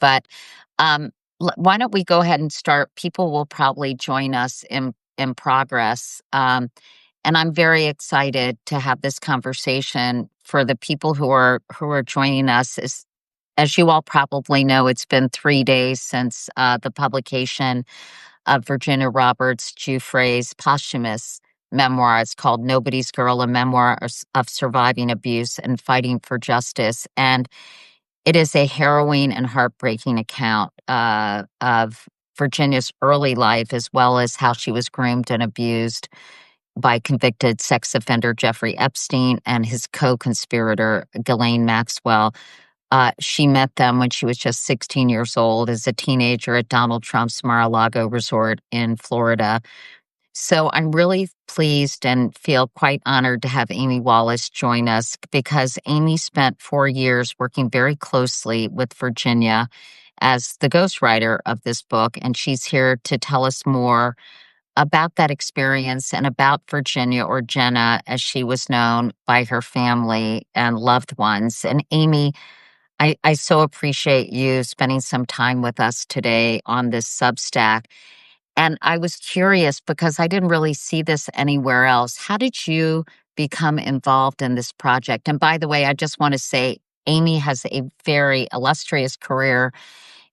But why don't we go ahead and start? People will probably join us in progress. And I'm very excited to have this conversation for the people who are joining us. As you all probably know, it's been 3 days since the publication of Virginia Roberts Giuffre's posthumous memoir. It's called Nobody's Girl, a memoir of surviving abuse and fighting for justice. And it is a harrowing and heartbreaking account of Virginia's early life, as well as how she was groomed and abused by convicted sex offender Jeffrey Epstein and his co-conspirator, Ghislaine Maxwell. She met them when she was just 16 years old as a teenager at Donald Trump's Mar-a-Lago resort in Florida. So I'm really pleased and feel quite honored to have Amy Wallace join us because Amy spent 4 years working very closely with Virginia as the ghostwriter of this book, and she's here to tell us more about that experience and about Virginia, or Jenna, as she was known by her family and loved ones. And Amy, I so appreciate you spending some time with us today on this Substack. And I was curious because I didn't really see this anywhere else. How did you become involved in this project? And by the way, I just want to say Amy has a very illustrious career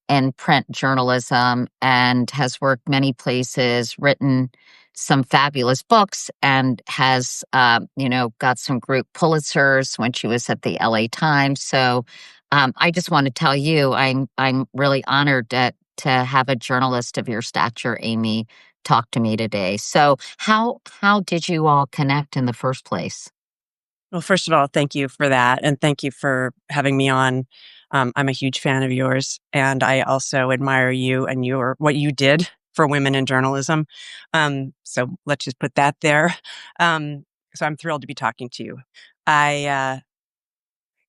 in print journalism and has worked many places, written some fabulous books, and has, got some group Pulitzers when she was at the LA Times. So I just want to tell you, I'm really honored to have a journalist of your stature, Amy, talk to me today. So how did you all connect in the first place? Well, first of all, thank you for that. And thank you for having me on. I'm a huge fan of yours. And I also admire you and what you did for women in journalism. So let's just put that there. So I'm thrilled to be talking to you. I,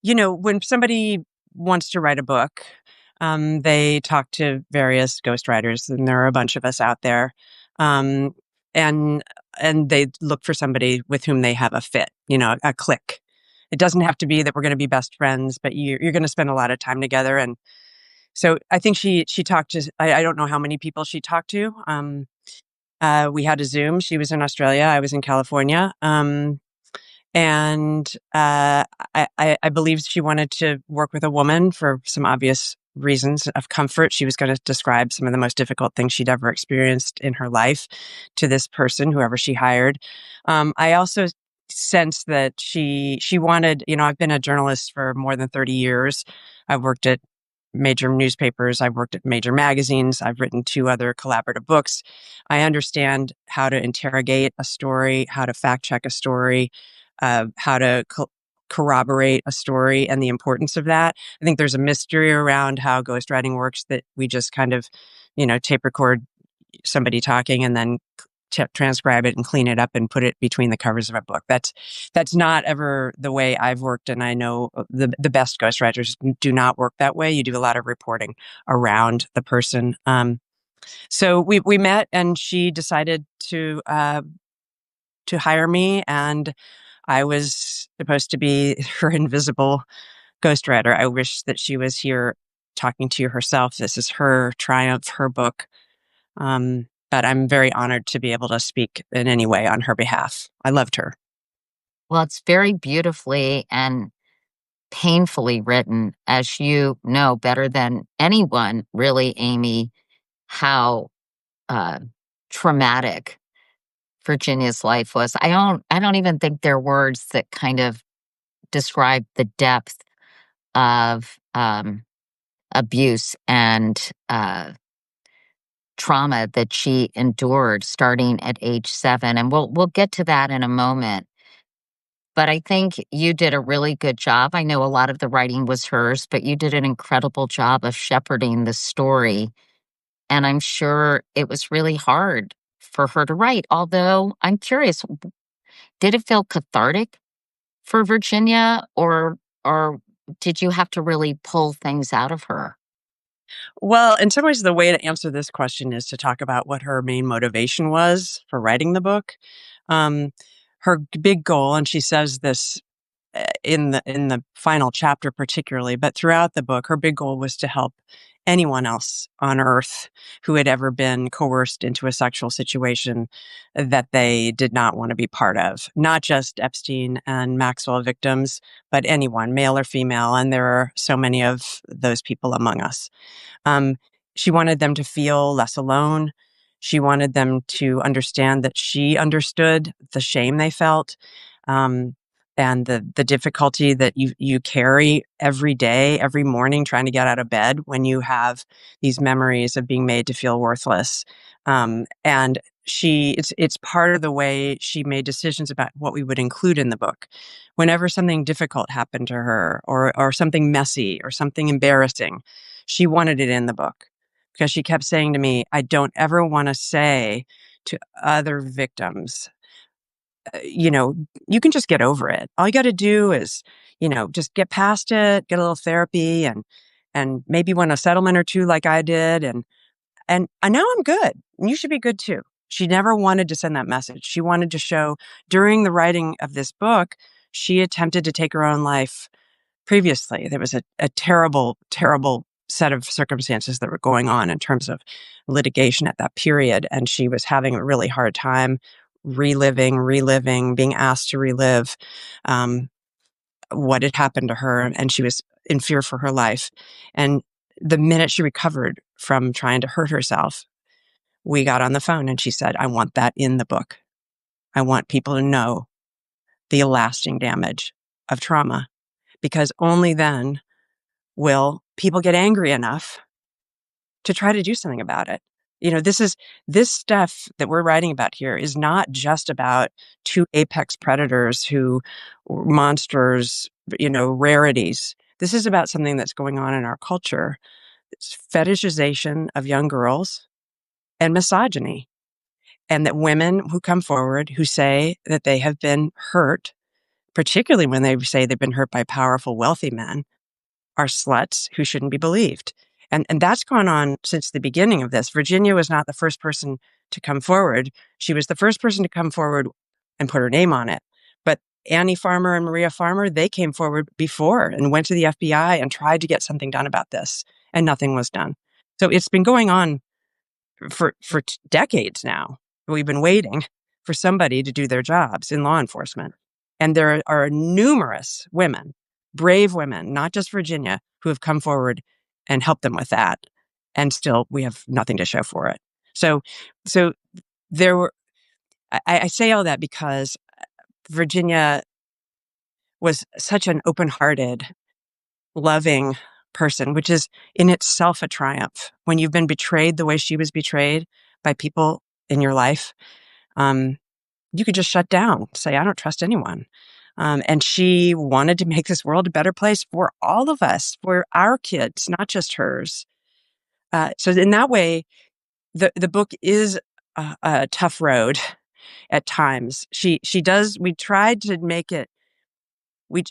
when somebody wants to write a book, they talk to various ghostwriters, and there are a bunch of us out there. Um, and they look for somebody with whom they have a fit, a click. It doesn't have to be that we're going to be best friends, but you're going to spend a lot of time together. And so I think she talked to, I don't know how many people she talked to. We had a Zoom. She was in Australia. I was in California. And I believe she wanted to work with a woman for some obvious reasons of comfort. She was going to describe some of the most difficult things she'd ever experienced in her life to this person, whoever she hired. I also sense that she wanted, I've been a journalist for more than 30 years. I've worked at major newspapers. I've worked at major magazines. I've written 2 other collaborative books. I understand how to interrogate a story, how to fact check a story, how to corroborate a story, and the importance of that. I think there's a mystery around how ghostwriting works, that we just kind of, tape record somebody talking and then transcribe it and clean it up and put it between the covers of a book. That's not ever the way I've worked, and I know the best ghostwriters do not work that way. You do a lot of reporting around the person. So we met, and she decided to hire me, and I was supposed to be her invisible ghostwriter. I wish that she was here talking to you herself. This is her triumph, her book. But I'm very honored to be able to speak in any way on her behalf. I loved her. Well, it's very beautifully and painfully written, as you know better than anyone, really, Amy, how uh, traumatic Virginia's life was. I don't even think there are words that kind of describe the depth of abuse and trauma that she endured starting at age 7. And we'll get to that in a moment. But I think you did a really good job. I know a lot of the writing was hers, but you did an incredible job of shepherding the story. And I'm sure it was really hard for her to write. Although I'm curious, did it feel cathartic for Virginia, or did you have to really pull things out of her? Well, in some ways, the way to answer this question is to talk about what her main motivation was for writing the book. Her big goal, and she says this in the final chapter particularly, but throughout the book, her big goal was to help anyone else on earth who had ever been coerced into a sexual situation that they did not want to be part of. Not just Epstein and Maxwell victims, but anyone, male or female. And there are so many of those people among us. Um, she wanted them to feel less alone. She wanted them to understand that she understood the shame they felt, um, and the difficulty that you carry every day, every morning, trying to get out of bed when you have these memories of being made to feel worthless. And it's part of the way she made decisions about what we would include in the book. Whenever something difficult happened to her, or something messy, or something embarrassing, she wanted it in the book, because she kept saying to me, I don't ever want to say to other victims, you can just get over it. All you got to do is, just get past it, get a little therapy, and maybe win a settlement or two like I did. And now I'm good. And you should be good too. She never wanted to send that message. She wanted to show, during the writing of this book, she attempted to take her own life previously. There was a terrible, terrible set of circumstances that were going on in terms of litigation at that period. And she was having a really hard time reliving, being asked to relive um, what had happened to her. And she was in fear for her life. And the minute she recovered from trying to hurt herself, we got on the phone and she said, I want that in the book. I want people to know the lasting damage of trauma, because only then will people get angry enough to try to do something about it. This stuff that we're writing about here is not just about two apex predators who monsters, rarities. This is about something that's going on in our culture. It's fetishization of young girls and misogyny. And that women who come forward who say that they have been hurt, particularly when they say they've been hurt by powerful, wealthy men, are sluts who shouldn't be believed. And that's gone on since the beginning of this. Virginia was not the first person to come forward. She was the first person to come forward and put her name on it. But Annie Farmer and Maria Farmer, they came forward before and went to the FBI and tried to get something done about this, and nothing was done. So it's been going on for decades now. We've been waiting for somebody to do their jobs in law enforcement. And there are numerous women, brave women, not just Virginia, who have come forward and helped them with that. And still, we have nothing to show for it. So there were, I say all that because Virginia was such an open-hearted, loving person, which is in itself a triumph. When you've been betrayed the way she was betrayed by people in your life, you could just shut down, say, I don't trust anyone. And she wanted to make this world a better place for all of us, for our kids, not just hers. So in that way, the book is a tough road at times. We tried to make it,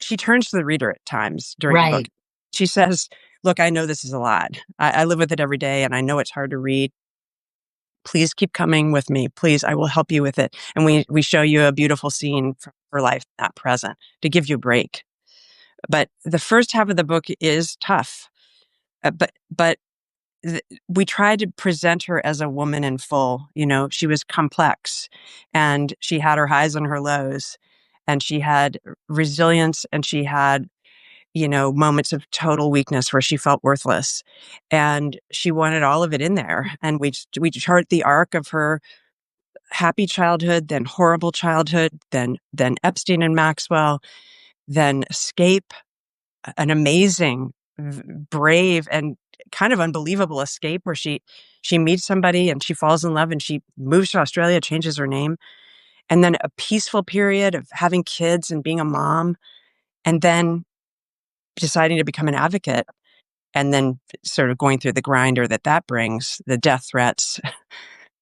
she turns to the reader at times during the book. Right. She says, look, I know this is a lot. I live with it every day, and I know it's hard to read. Please keep coming with me. Please, I will help you with it. And we show you a beautiful scene from her life, not present, to give you a break. But the first half of the book is tough. But we tried to present her as a woman in full. She was complex, and she had her highs and her lows, and she had resilience, and she had moments of total weakness where she felt worthless. And she wanted all of it in there. And we chart the arc of her happy childhood, then horrible childhood, then Epstein and Maxwell, then escape, an amazing, brave, and kind of unbelievable escape where she meets somebody and she falls in love and she moves to Australia, changes her name. And then a peaceful period of having kids and being a mom, and then deciding to become an advocate, and then sort of going through the grinder that brings, the death threats,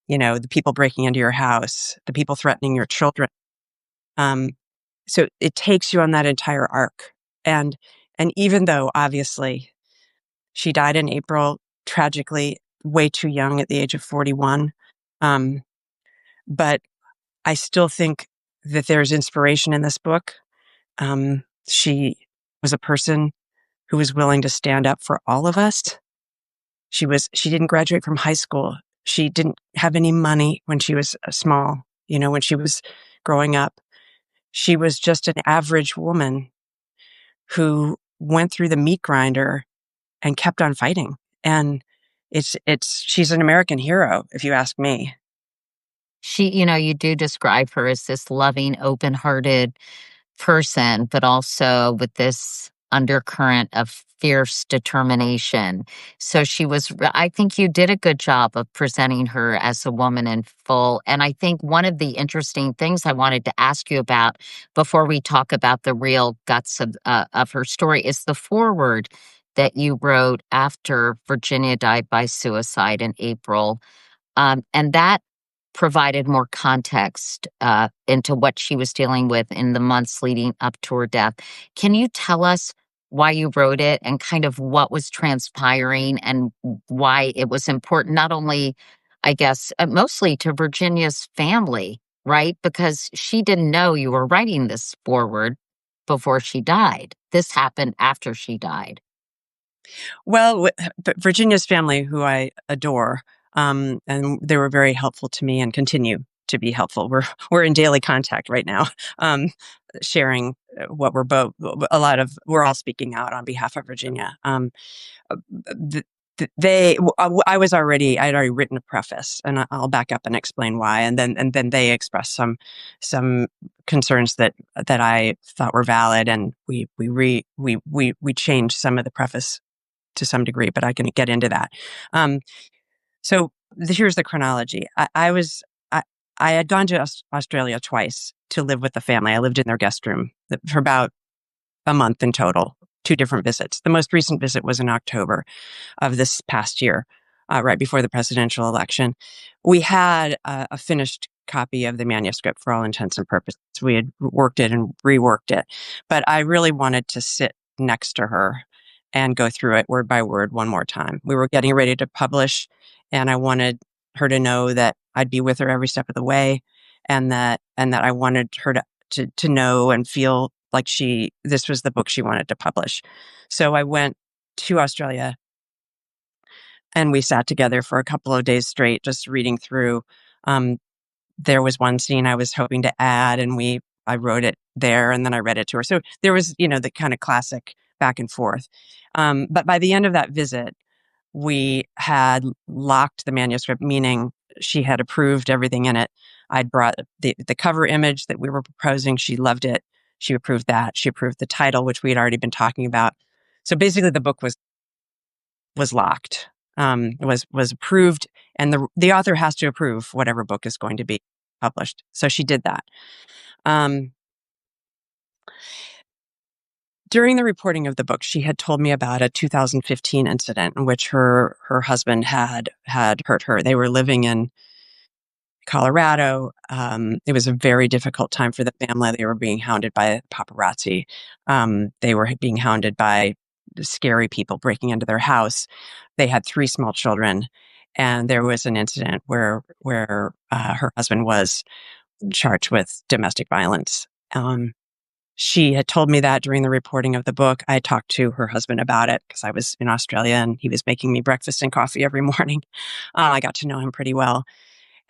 the people breaking into your house, the people threatening your children. So it takes you on that entire arc. And even though obviously she died in April, tragically, way too young at the age of 41. But I still think that there's inspiration in this book. She was a person who was willing to stand up for all of us. She didn't graduate from high school. She didn't have any money when she was small, when she was growing up. She was just an average woman who went through the meat grinder and kept on fighting. And she's an American hero, if you ask me. You do describe her as this loving, open-hearted person, but also with this undercurrent of fierce determination. So I think you did a good job of presenting her as a woman in full. And I think one of the interesting things I wanted to ask you about before we talk about the real guts of her story is the foreword that you wrote after Virginia died by suicide in April. And that provided more context into what she was dealing with in the months leading up to her death. Can you tell us why you wrote it and kind of what was transpiring and why it was important, not only, I guess, mostly to Virginia's family, right? Because she didn't know you were writing this forward before she died. This happened after she died. Well, Virginia's family, who I adore, and they were very helpful to me and continue to be helpful. We're in daily contact right now, sharing what we're all speaking out on behalf of Virginia. th- I had already written a preface, and I'll back up and explain why, and then they expressed some concerns that I thought were valid, and we changed some of the preface to some degree, but I can get into that. Um, here's the chronology. I had gone to Australia twice to live with the family. I lived in their guest room for about a month in total, two different visits. The most recent visit was in October of this past year, right before the presidential election. We had a finished copy of the manuscript for all intents and purposes. We had worked it and reworked it, but I really wanted to sit next to her and go through it word by word one more time. We were getting ready to publish, and I wanted her to know that I'd be with her every step of the way, and that I wanted her to know and feel like this was the book she wanted to publish. So I went to Australia, and we sat together for a couple of days straight, just reading through. Um, there was one scene I was hoping to add, and I wrote it there, and then I read it to her. So there was, the kind of classic back and forth. But by the end of that visit, we had locked the manuscript, meaning she had approved everything in it. I'd brought the cover image that we were proposing. She loved it. She approved that. She approved the title, which we had already been talking about. So basically, the book was locked, was approved, and the author has to approve whatever book is going to be published. So she did that. During the reporting of the book, she had told me about a 2015 incident in which her husband had hurt her. They were living in Colorado. It was a very difficult time for the family. They were being hounded by paparazzi. They were being hounded by scary people breaking into their house. They had 3 small children, and there was an incident where her husband was charged with domestic violence. She had told me that during the reporting of the book. I talked to her husband about it because I was in Australia and he was making me breakfast and coffee every morning. I got to know him pretty well.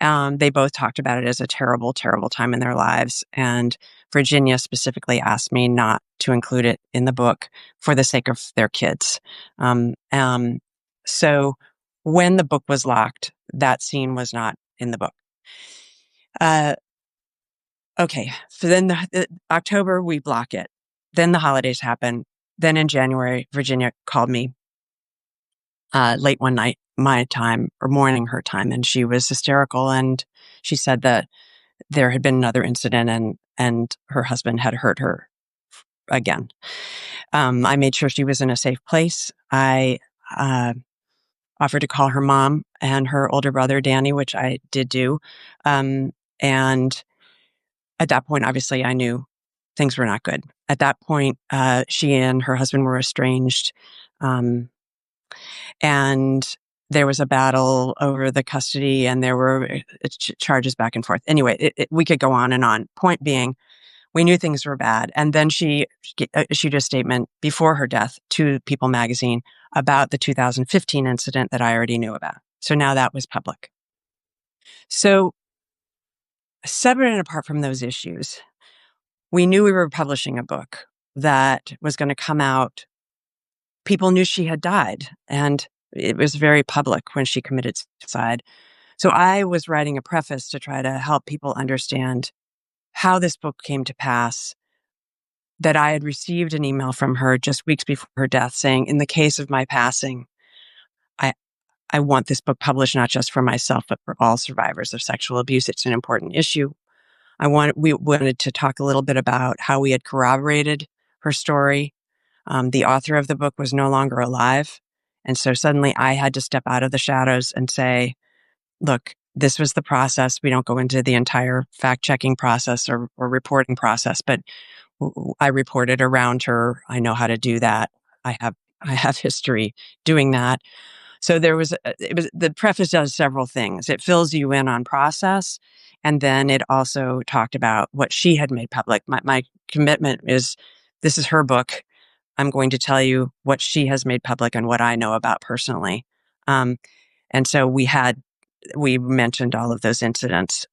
They both talked about it as a terrible, terrible time in their lives. And Virginia specifically asked me not to include it in the book for the sake of their kids. So when the book was locked, that scene was not in the book. Okay, so then October, we block it. Then the holidays happen. Then in January, Virginia called me late one night, my time, or morning her time, and she was hysterical. And she said that there had been another incident, and her husband had hurt her again. I made sure she was in a safe place. I offered to call her mom and her older brother, Danny, which I did do. And at that point, obviously, I knew things were not good. At that point, she and her husband were estranged. And there was a battle over the custody, and there were charges back and forth. Anyway, we could go on and on. Point being, We knew things were bad. And then she issued a statement before her death to People magazine about the 2015 incident that I already knew about. So now that was public. So separate and apart from those issues, we knew we were publishing a book that was going to come out. People knew she had died, and it was very public when she committed suicide. So I was writing a preface to try to help people understand how this book came to pass, that I had received an email from her just weeks before her death saying, in the case of my passing, I, I want this book published not just for myself, but for all survivors of sexual abuse. It's an important issue. We wanted to talk a little bit about how we had corroborated her story. The author of the book was no longer alive. And so suddenly I had to step out of the shadows and say, look, this was the process. We don't go into the entire fact checking process or reporting process, but I reported around her. I know how to do that. I have history doing that. So the preface does several things. It fills you in on process. And then it also talked about what she had made public. My commitment is, this is her book. I'm going to tell you what she has made public and what I know about personally. And so we mentioned all of those incidents,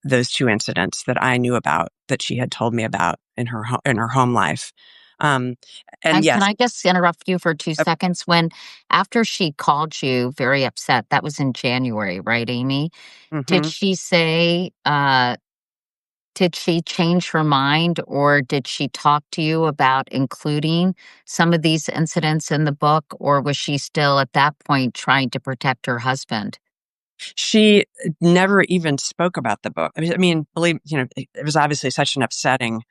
those two incidents that I knew about that she had told me about in her home life. Um, and And can yes, I just interrupt you for 2 seconds? After she called you very upset, that was in January, right, Amy? Did mhm. she say, did she change her mind, or did she talk to you about including some of these incidents in the book, or was she still at that point trying to protect her husband? She never even spoke about the book. Believe, it was obviously such an upsetting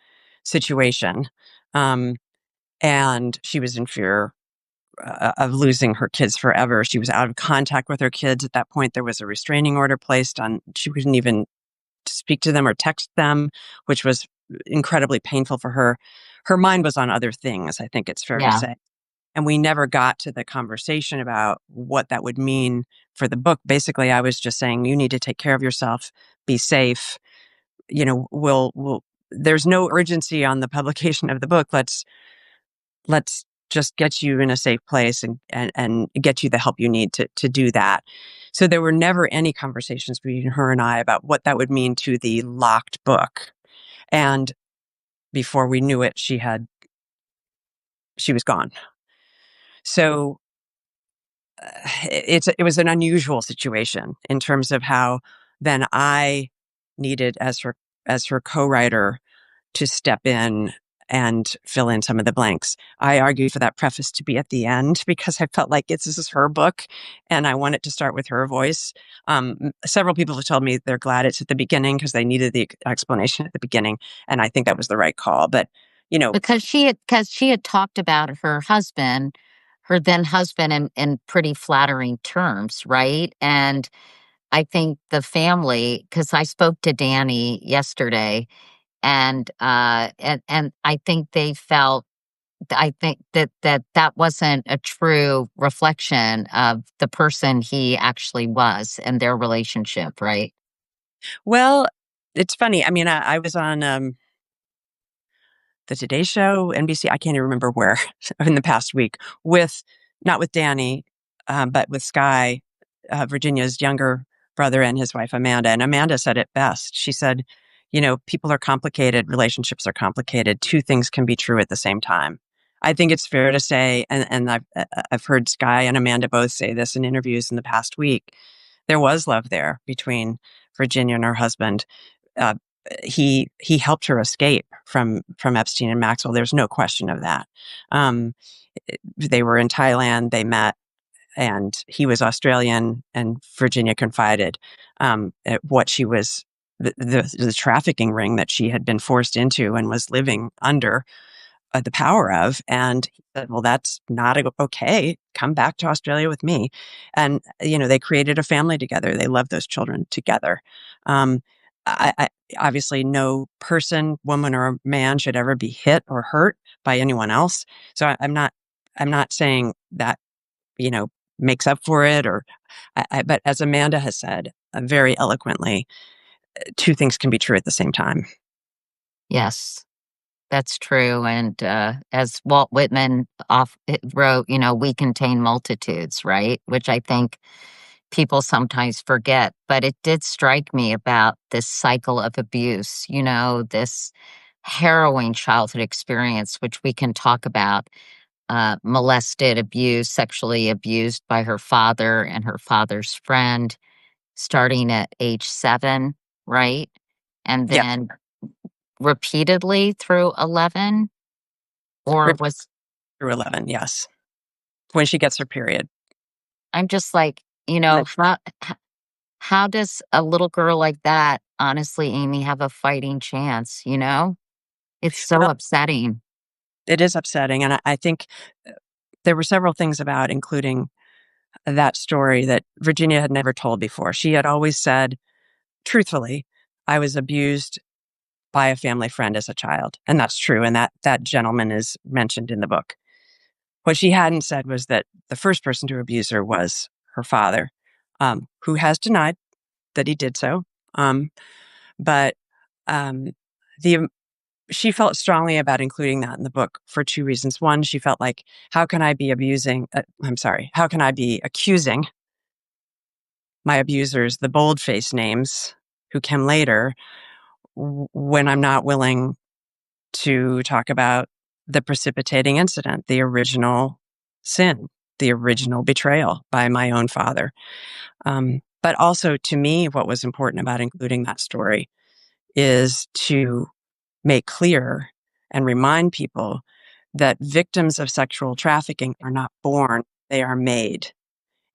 situation. Um, and she was in fear of losing her kids forever. She was out of contact with her kids at that point. There was a restraining order placed on, she couldn't even speak to them or text them, which was incredibly painful for her. Her mind was on other things, I think it's fair to Yeah. say. And we never got to the conversation about what that would mean for the book. Basically, I was just saying, you need to take care of yourself, be safe. There's no urgency on the publication of the book. Let's just get you in a safe place and get you the help you need to do that. So there were never any conversations between her and I about what that would mean to the locked book. And before we knew it, she was gone. So it was an unusual situation in terms of how then I needed as her co-writer to step in and fill in some of the blanks. I argued for that preface to be at the end because I felt like this is her book and I want it to start with her voice. Several people have told me they're glad it's at the beginning because they needed the explanation at the beginning. And I think that was the right call. But, you know, Because she had talked about her husband, her then husband, in pretty flattering terms, right? And I think the family, because I spoke to Danny yesterday, and I think they felt, I think that wasn't a true reflection of the person he actually was and their relationship, right? well, it's funny. I was on the Today Show, NBC, I can't even remember where in the past week with, not with Danny, but with Sky, Virginia's younger brother and his wife, Amanda. And Amanda said it best. She said, people are complicated, relationships are complicated. Two things can be true at the same time. I think it's fair to say, and I've heard Sky and Amanda both say this in interviews in the past week, there was love there between Virginia and her husband. Uh, he helped her escape from Epstein and Maxwell. There's no question of that. Um, they were in Thailand. They met, and he was Australian. And Virginia confided at what she was the trafficking ring that she had been forced into and was living under the power of. And he said, well, that's not okay. Come back to Australia with me. And, they created a family together. They loved those children together. Um, I obviously no person, woman or man should ever be hit or hurt by anyone else. So I'm not saying that, you know, makes up for it but as Amanda has said very eloquently, two things can be true at the same time. Yes, that's true. And as Walt Whitman wrote, we contain multitudes, right? Which I think people sometimes forget. But it did strike me about this cycle of abuse, this harrowing childhood experience, which we can talk about, molested, abused, sexually abused by her father and her father's friend, starting at age 7, right? And Yeah, then repeatedly through 11, or repeat was through 11, yes, when she gets her period. I'm just like, And then, how does a little girl like that, honestly, Amy, have a fighting chance, It's so well, upsetting. it is upsetting, and I think there were several things about including that story that Virginia had never told before. She had always said, truthfully, I was abused by a family friend as a child, and that's true, and that gentleman is mentioned in the book. What she hadn't said was that the first person to abuse her was her father, who has denied that he did so. Um, but um, the she felt strongly about including that in the book for two reasons. One, she felt like, how can I be abusing? I'm sorry, how can I be accusing my abusers, the bold-faced names who came later, when I'm not willing to talk about the precipitating incident, the original sin, the original betrayal by my own father. But also, to me, what was important about including that story is to make clear and remind people that victims of sexual trafficking are not born, they are made.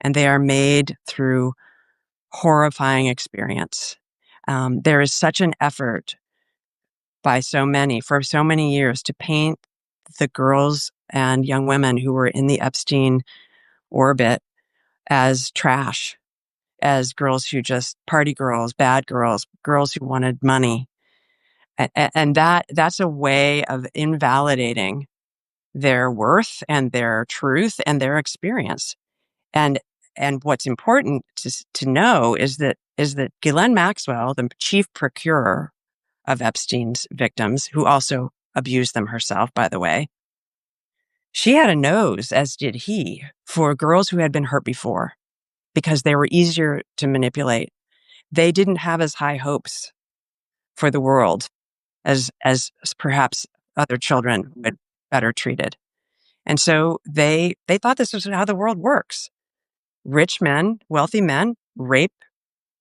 And they are made through horrifying experience. There is such an effort by so many, for so many years, to paint the girls and young women who were in the Epstein orbit as trash, as girls who just party girls, bad girls, girls who wanted money. And that's a way of invalidating their worth and their truth and their experience. And and what's important to know is that Ghislaine Maxwell, the chief procurer of Epstein's victims, who also abused them herself, by the way, she had a nose, as did he, for girls who had been hurt before because they were easier to manipulate. They didn't have as high hopes for the world as perhaps other children were better treated. And so they thought this was how the world works. Rich men, wealthy men rape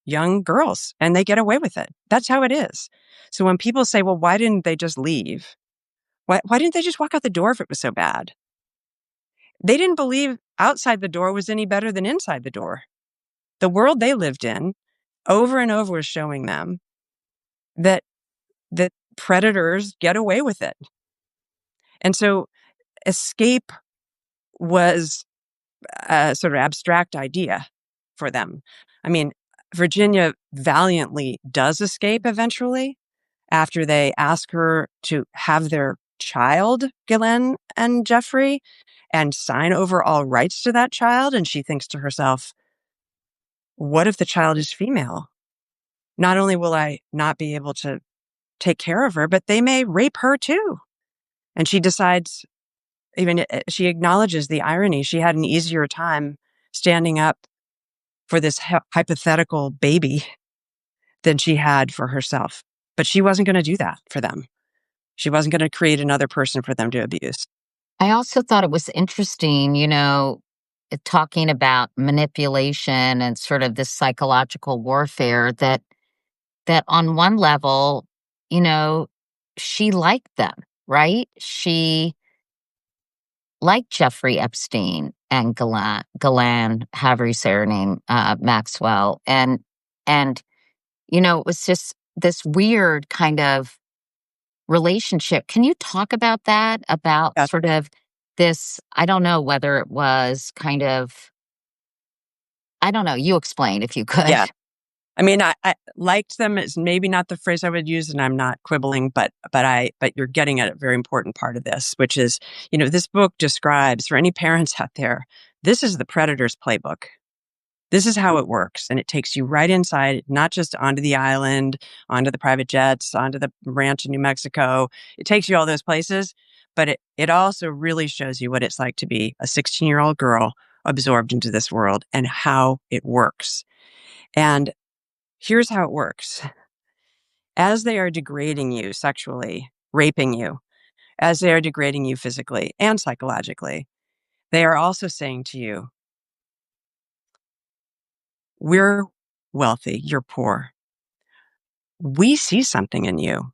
young girls and they get away with it. That's how it is. So when people say, well, why didn't they just leave? Why didn't they just walk out the door if it was so bad? They didn't believe outside the door was any better than inside the door. The world they lived in over and over was showing them that that predators get away with it. And so escape was a sort of abstract idea for them. I mean, Virginia valiantly does escape eventually after they ask her to have their child, Ghislaine and Giuffre, and sign over all rights to that child. And she thinks to herself, what if the child is female? Not only will I not be able to take care of her, but they may rape her too. And she decides, she acknowledges the irony. She had an easier time standing up for this hypothetical baby than she had for herself. But she wasn't going to do that for them. She wasn't going to create another person for them to abuse. I also thought it was interesting, talking about manipulation and sort of this psychological warfare that on one level, you know, she liked them, right? She liked Jeffrey Epstein and Galan, however you say her name, Maxwell. And, it was just this weird kind of relationship. Can you talk about that? About Yeah. sort of this, I don't know whether it was kind of, I don't know, you explain if you could. Yeah. I mean, I liked them is maybe not the phrase I would use, and I'm not quibbling, but you're getting at a very important part of this, which is, this book describes for any parents out there, this is the predator's playbook. This is how it works. And it takes you right inside, not just onto the island, onto the private jets, onto the ranch in New Mexico. It takes you all those places, but it also really shows you what it's like to be a 16-year-old girl absorbed into this world and how it works. And here's how it works. As they are degrading you sexually, raping you, as they are degrading you physically and psychologically, they are also saying to you, we're wealthy, you're poor. We see something in you.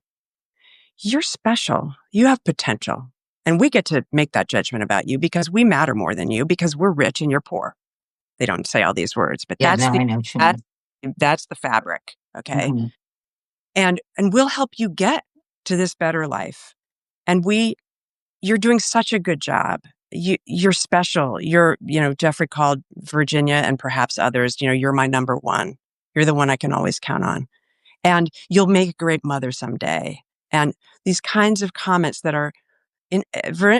You're special. You have potential. And we get to make that judgment about you because we matter more than you because we're rich and you're poor. They don't say all these words, but Yeah, no, I know what you that's, mean. that's the fabric. Okay. Mhm. And we'll help you get to this better life. And you're doing such a good job. You're special. Giuffre called Virginia and perhaps others, you're my number one. You're the one I can always count on. And you'll make a great mother someday. And these kinds of comments that are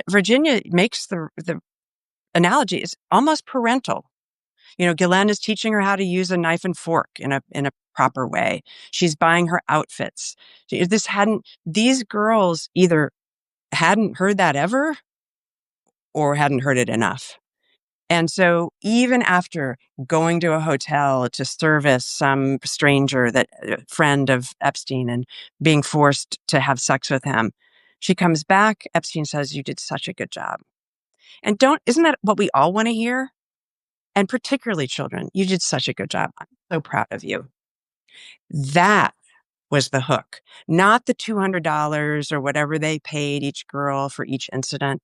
Virginia makes the analogy is almost parental. Ghislaine is teaching her how to use a knife and fork in a proper way. She's buying her outfits. These girls either hadn't heard that ever or hadn't heard it enough. And so even after going to a hotel to service some stranger, that friend of Epstein, and being forced to have sex with him, she comes back. Epstein says, "You did such a good job." And isn't that what we all want to hear? And particularly children, you did such a good job. I'm so proud of you. That was the hook, not the $200 or whatever they paid each girl for each incident.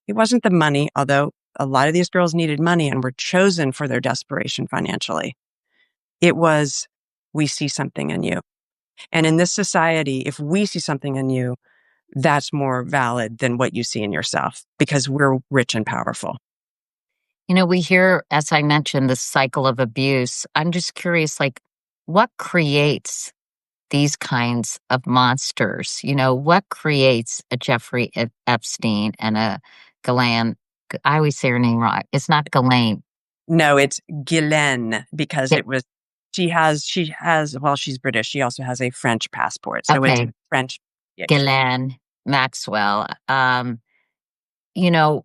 It wasn't the money, although a lot of these girls needed money and were chosen for their desperation financially. It was, we see something in you. And in this society, if we see something in you, that's more valid than what you see in yourself because we're rich and powerful. We hear, as I mentioned, the cycle of abuse. I'm just curious, like, what creates these kinds of monsters? What creates a Jeffrey Epstein and a Ghislaine? I always say her name wrong. It's not Ghislaine. No, it's Ghislaine because G- well, she's British. She also has a French passport. So it's okay, French. Yeah. Ghislaine Maxwell. You know,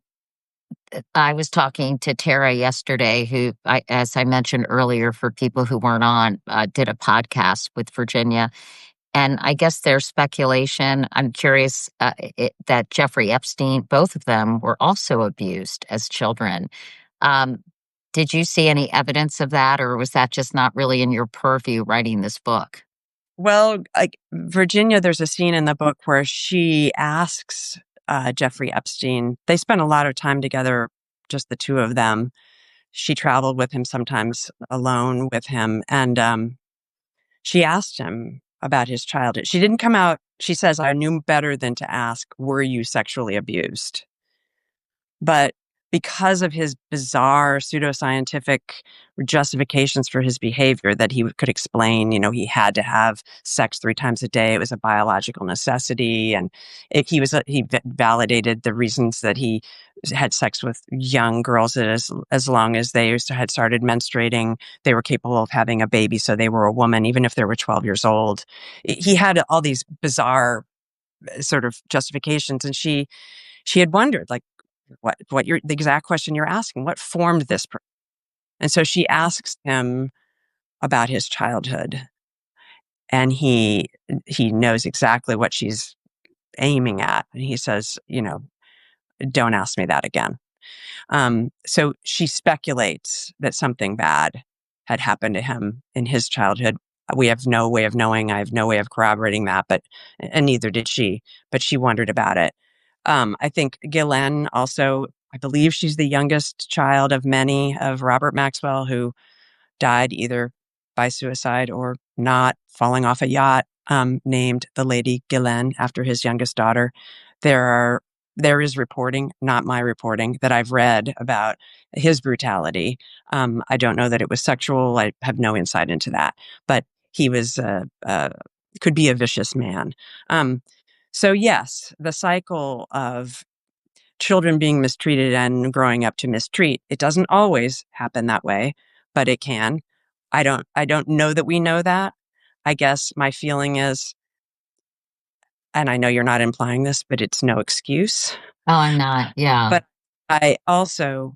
I was talking to Tara yesterday, who, as I mentioned earlier, for people who weren't on, did a podcast with Virginia. And I guess there's speculation. I'm curious that Jeffrey Epstein, both of them were also abused as children. Um, did you see any evidence of that, or was that just not really in your purview writing this book? Well, like Virginia, there's a scene in the book where she asks Jeffrey Epstein. They spent a lot of time together, just the two of them. She traveled with him, sometimes alone with him. And she asked him about his childhood. She didn't come out. She says, "I knew better than to ask, were you sexually abused?" But because of his bizarre pseudoscientific justifications for his behavior that he could explain, he had to have sex 3 times a day. It was a biological necessity. And he validated the reasons that he had sex with young girls that as long as they had started menstruating, they were capable of having a baby. So they were a woman, even if they were 12 years old. He had all these bizarre sort of justifications. And she had wondered, like, the exact question you're asking, what formed this person? And so she asks him about his childhood, and he knows exactly what she's aiming at. And he says, don't ask me that again. So she speculates that something bad had happened to him in his childhood. We have no way of knowing. I have no way of corroborating that, and neither did she, but she wondered about it. I think Ghislaine also, I believe she's the youngest child of many of Robert Maxwell, who died either by suicide or not, falling off a yacht, named the Lady Ghislaine after his youngest daughter. There is reporting, not my reporting, that I've read about his brutality. I don't know that it was sexual. I have no insight into that, but he was could be a vicious man. So yes, the cycle of children being mistreated and growing up to mistreat, it doesn't always happen that way, but it can. I don't know that we know that. I guess my feeling is, and I know you're not implying this, but it's no excuse. Oh, I'm not. Yeah. But I also,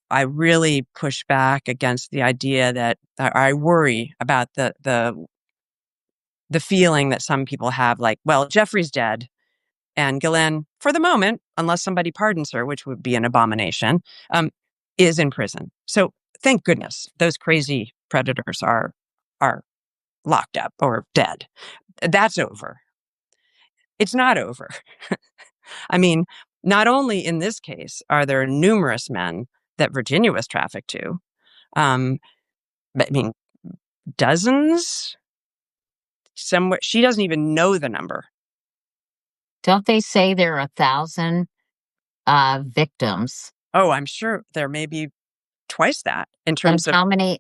I really push back against the idea that I worry about the feeling that some people have, like, well, Jeffrey's dead, and Ghislaine, for the moment, unless somebody pardons her, which would be an abomination, um, is in prison. So thank goodness those crazy predators are locked up or dead. That's over. It's not over. I mean, not only in this case are there numerous men that Virginia was trafficked to, but I mean, dozens somewhere. She doesn't even know the number. Don't they say there are 1,000 victims? Oh, I'm sure there may be twice that in And terms of. how many?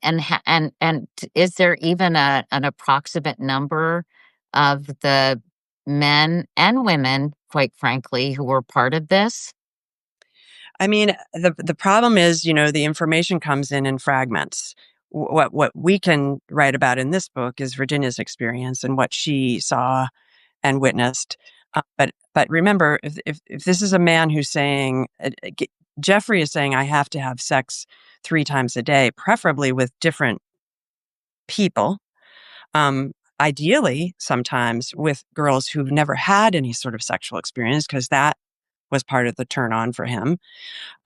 Is there even an approximate number of the men and women, quite frankly, who were part of this? I mean, the problem is, the information comes in fragments. What we can write about in this book is Virginia's experience and what she saw and witnessed. But remember, if this is a man who's saying, Giuffre is saying, I have to have sex 3 times a day, preferably with different people. Ideally, sometimes with girls who've never had any sort of sexual experience, because that was part of the turn on for him.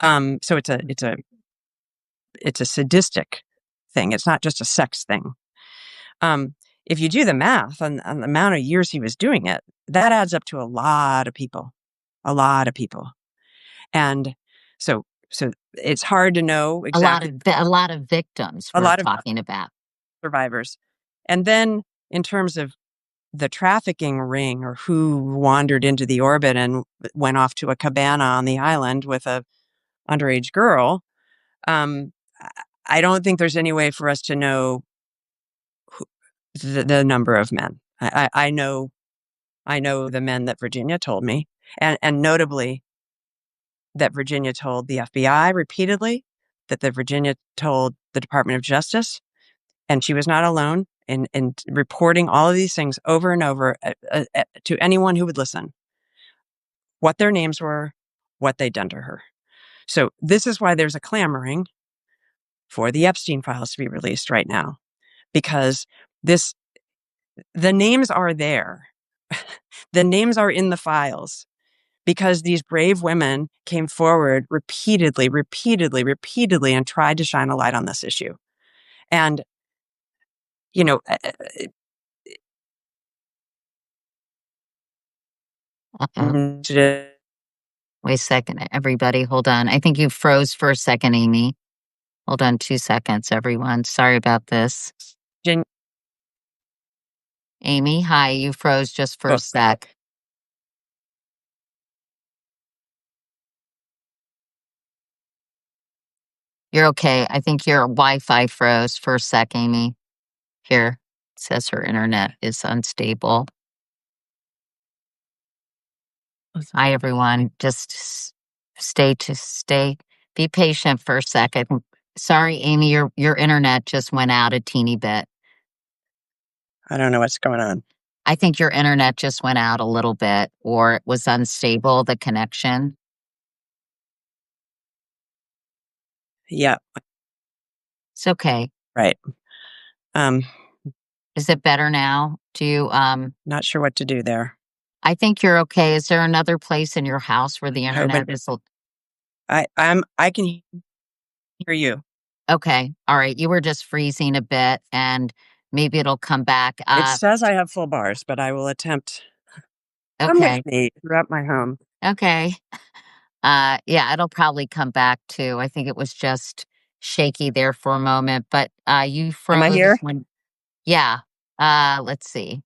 So it's a sadistic thing. It's not just a sex thing. Um, if you do the math on the amount of years he was doing it, that adds up to a lot of people, a lot of people. And so it's hard to know exactly. A lot of victims A we're lot of talking about. survivors. And then in terms of the trafficking ring, or who wandered into the orbit and went off to a cabana on the island with a underage girl, um, I don't think there's any way for us to know the number of men. I know the men that Virginia told me, and notably that Virginia told the FBI repeatedly, that the Virginia told the Department of Justice, and she was not alone in reporting all of these things over and over to anyone who would listen, what their names were, what they'd done to her. So this is why there's a clamoring for the Epstein files to be released right now, because the names are there. The names are in the files because these brave women came forward repeatedly, repeatedly, repeatedly, and tried to shine a light on this issue. And, you know, Uh-oh. Wait a second, everybody. Hold on. I think you froze for a second, Amy. Hold on 2 seconds, everyone. Sorry about this. Amy, hi. You froze just for a sec. You're okay. I think your Wi-Fi froze for a sec, Amy. Here, it says her internet is unstable. Hi, everyone. Just stay. Be patient for a second. Sorry, Amy, your internet just went out a teeny bit. I don't know what's going on. I think your internet just went out a little bit, or it was unstable, the connection. Yeah, It's okay. right. Um, Is it better now? Not sure what to do there. I think you're okay. Is there another place in your house where the Oh, but internet is I can hear you. okay? All right. You were just freezing a bit, and maybe it'll come back. It says I have full bars, but I will attempt. Come with Okay. me throughout my home. Okay. Yeah, it'll probably come back too. I think it was just shaky there for a moment, but you Am I froze here? when yeah. Let's see.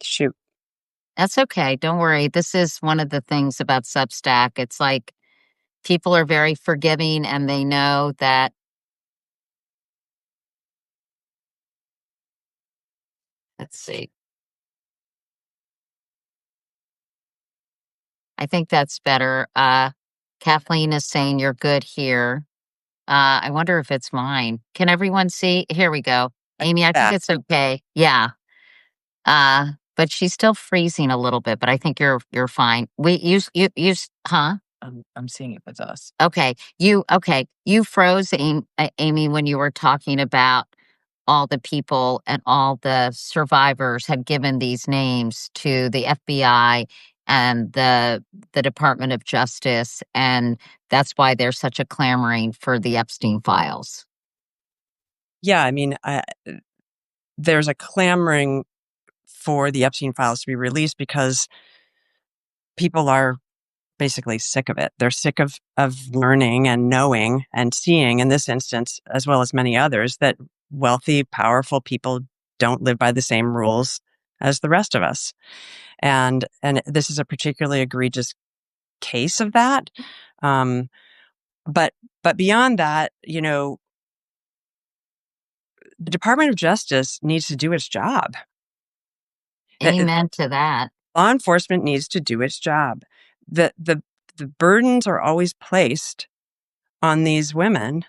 Shoot. That's okay. Don't worry. This is one of the things about Substack. It's like people are very forgiving and they know that let's see. I think that's better. Kathleen is saying you're good here. I wonder if it's mine. Can everyone see? Here we go. Amy, I think Yeah. it's okay. Yeah. But she's still freezing a little bit, but I think you're fine. Huh? I'm seeing it with us. Okay. You froze, Amy, when you were talking about all the people and all the survivors had given these names to the FBI and the Department of Justice, and that's why there's such a clamoring for the Epstein files. Yeah, I mean, there's a clamoring for the Epstein files to be released because people are basically sick of it. They're sick of learning and knowing and seeing, in this instance, as well as many others, that wealthy, powerful people don't live by the same rules as the rest of us. And this is a particularly egregious case of that. Um, but but beyond that, the Department of Justice needs to do its job. Amen to that. Law enforcement needs to do its job. The the the burdens are always placed on these women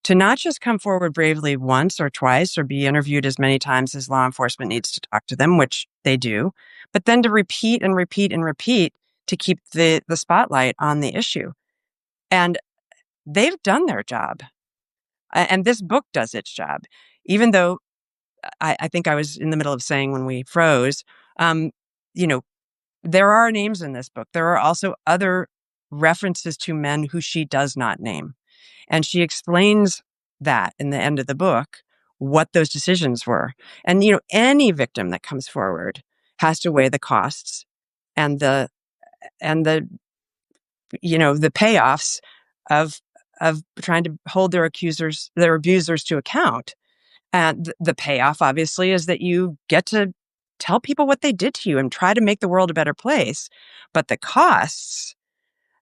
to not just come forward bravely once or twice or be interviewed as many times as law enforcement needs to talk to them, which they do, but then to repeat and repeat and repeat to keep the spotlight on the issue. And they've done their job. And this book does its job, even though I think I was in the middle of saying when we froze, um, you know, there are names in this book. There are also other references to men who she does not name. And she explains that in the end of the book, what those decisions were. And, any victim that comes forward has to weigh the costs and the payoffs of trying to hold their abusers to account. And the payoff, obviously, is that you get to tell people what they did to you and try to make the world a better place. But the costs,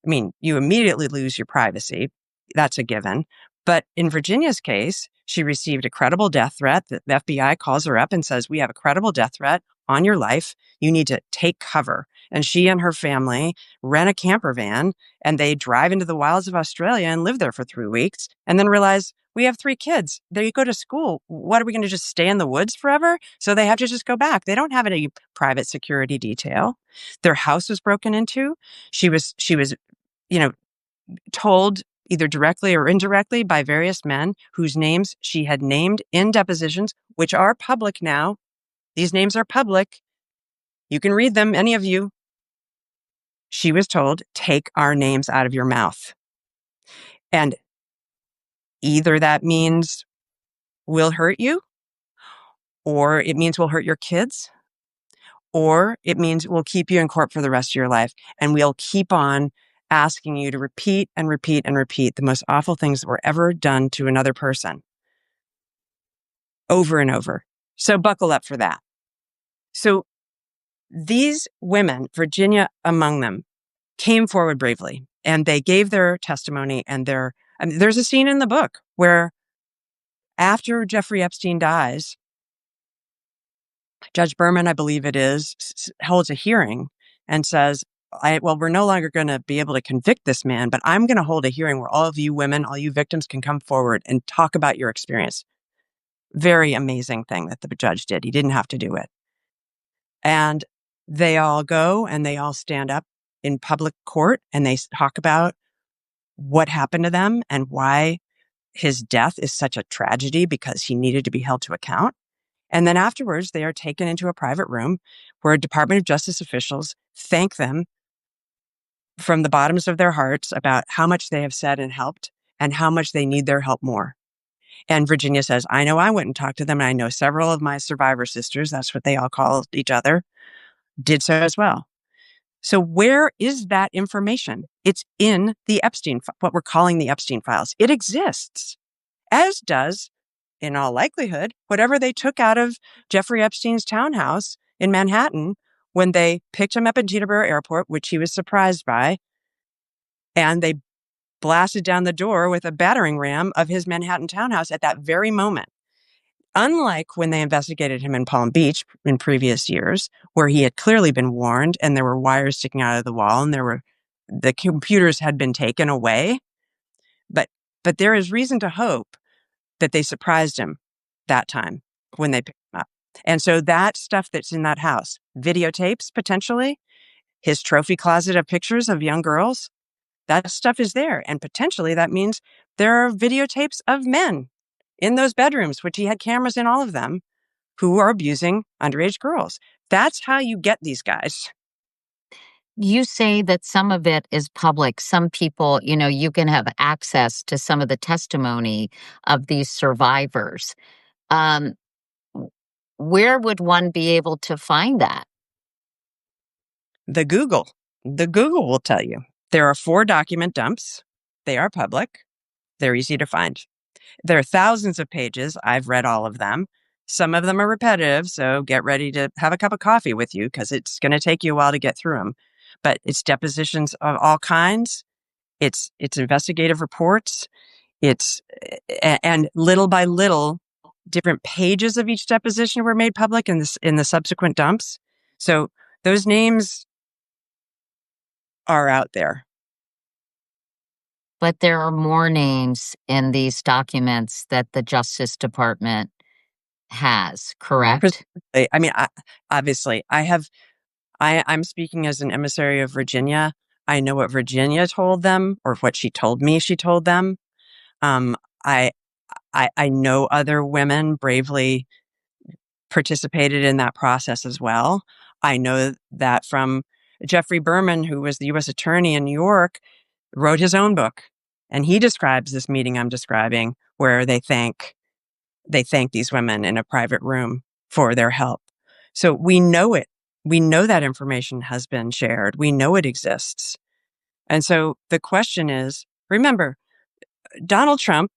I mean, you immediately lose your privacy. That's a given. But in Virginia's case, she received a credible death threat. The FBI calls her up and says, "We have a credible death threat on your life. You need to take cover." And she and her family rent a camper van and they drive into the wilds of Australia and live there for 3 weeks and then realize, we have 3 kids. They go to school. What, are we going to just stay in the woods forever? So they have to just go back. They don't have any private security detail. Their house was broken into. She was you know, told either directly or indirectly by various men whose names she had named in depositions, which are public now. These names are public. You can read them, any of you. She was told, take our names out of your mouth. And either that means we'll hurt you, or it means we'll hurt your kids, or it means we'll keep you in court for the rest of your life. And we'll keep on asking you to repeat and repeat and repeat the most awful things that were ever done to another person over and over. So buckle up for that. So these women, Virginia among them, came forward bravely and they gave their testimony there's a scene in the book where after Jeffrey Epstein dies, Judge Berman, I believe it is, holds a hearing and says, we're no longer going to be able to convict this man, but I'm going to hold a hearing where all of you women, all you victims can come forward and talk about your experience. Very amazing thing that the judge did. He didn't have to do it. And they all go and they all stand up in public court and they talk about what happened to them and why his death is such a tragedy because he needed to be held to account. And then afterwards, they are taken into a private room where Department of Justice officials thank them from the bottoms of their hearts about how much they have said and helped and how much they need their help more. And Virginia says, I know I went and talked to them. And I know several of my survivor sisters, that's what they all call each other, did so as well. So where is that information? It's in the Epstein, what we're calling the Epstein files. It exists, as does, in all likelihood, whatever they took out of Jeffrey Epstein's townhouse in Manhattan when they picked him up at Teterboro Airport, which he was surprised by, and they blasted down the door with a battering ram of his Manhattan townhouse at that very moment. Unlike when they investigated him in Palm Beach in previous years, where he had clearly been warned and there were wires sticking out of the wall and the computers had been taken away. But But there is reason to hope that they surprised him that time when they picked him up. And so that stuff that's in that house, videotapes potentially, his trophy closet of pictures of young girls, that stuff is there. And potentially that means there are videotapes of men in those bedrooms, which he had cameras in all of them, who are abusing underage girls. That's how you get these guys. You say that some of it is public. Some people, you can have access to some of the testimony of these survivors. Um, w- where would one be able to find that? The Google, the Google will tell you. There are 4 document dumps. They are public. They're easy to find. There are thousands of pages. I've read all of them. Some of them are repetitive, so get ready to have a cup of coffee with you because it's going to take you a while to get through them. But it's depositions of all kinds. It's investigative reports. It's and little by little, different pages of each deposition were made public in the subsequent dumps. So those names are out there. But there are more names in these documents that the Justice Department has, correct? I mean, obviously, I'm speaking as an emissary of Virginia. I know what Virginia told them, or what she told me she told them. Um, I, I know other women bravely participated in that process as well. I know that from Jeffrey Berman, who was the U.S. attorney in New York, wrote his own book, and he describes this meeting I'm describing, where they thank these women in a private room for their help. So we know it. We know that information has been shared. We know it exists. And so the question is, remember, Donald Trump,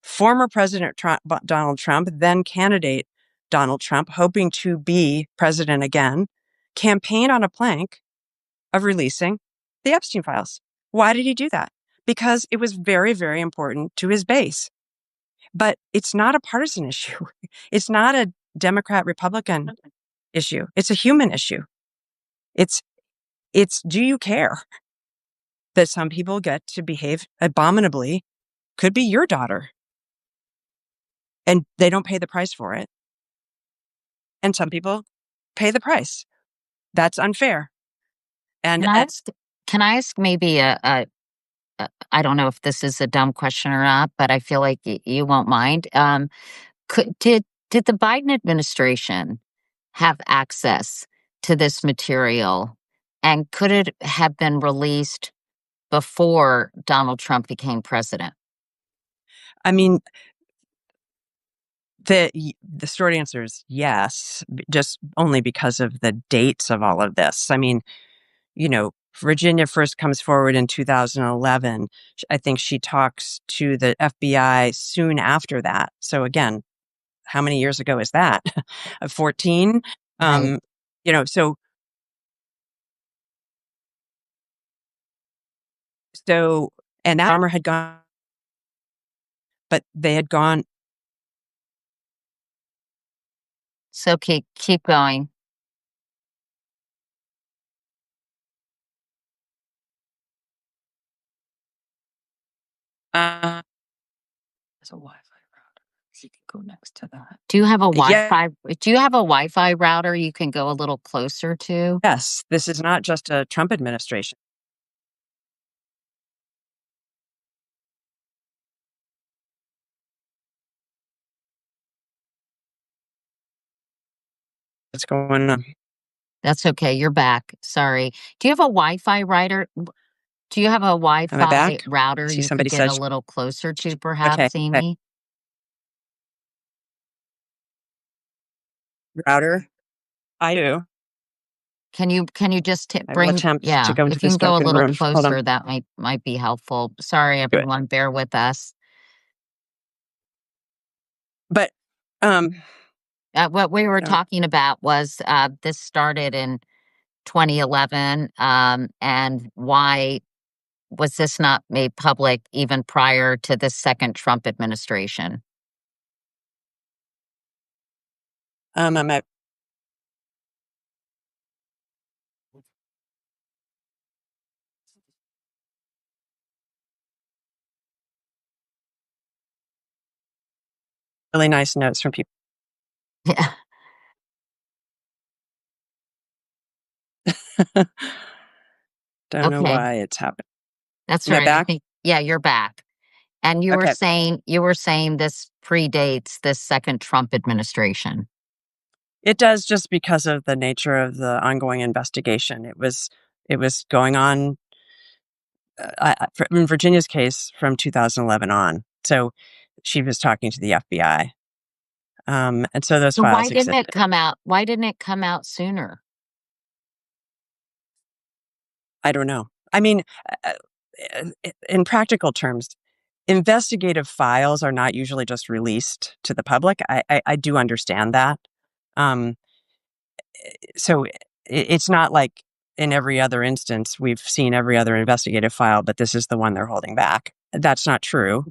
former President Donald Trump, then candidate Donald Trump, hoping to be president again, campaigned on a plank of releasing the Epstein files. Why did he do that? Because it was very, very important to his base. But it's not a partisan issue. It's not a Democrat Republican issue. It's a human issue. It's do you care that some people get to behave abominably? Could be your daughter, and they don't pay the price for it. And some people pay the price. That's unfair. And Can I ask, can I ask maybe I don't know if this is a dumb question or not, but I feel like you won't mind. Did the Biden administration have access to this material, and could it have been released before Donald Trump became president? I mean, the short answer is yes, just only because of the dates of all of this. I mean, Virginia first comes forward in 2011. I think she talks to the FBI soon after that. So again, how many years ago is that? 14. Right. So and that armor had gone, but they had gone. So keep going. Uh, There's a Wi-Fi router. You can go next to that. Do you have a yeah, Wi-Fi? Do you have a Wi-Fi router you can go a little closer to? yes, this is not just a Trump administration. What's going on? That's okay. You're back. Sorry. Do you have a Wi-Fi router? Do you have a Am I Wi-Fi back? I router see you could somebody get a says, little closer to, okay, perhaps, okay, Amy? router. I do. Can you just I will bring? attempt to Yeah, go into if you this can go a darkened little room. Hold on. closer, that might be helpful. Sorry, Do it. everyone. Bear with us. But, um, What we were uh, talking about was this started in 2011, and why was this not made public even prior to the second Trump administration? I'm at really nice notes from people. Yeah. Don't know Okay. why it's happened. That's Am I right. I back? think, yeah, you're back. And Okay. you were saying this predates this second Trump administration. It does, just because of the nature of the ongoing investigation. It was going on, in Virginia's case, from 2011 on. So she was talking to the FBI. And so those So why files didn't it existed. come out? Why didn't it come out sooner? I don't know. I mean, in practical terms, investigative files are not usually just released to the public. I do understand that. Um, so it's not like in every other instance we've seen every other investigative file, but this is the one they're holding back. That's not true.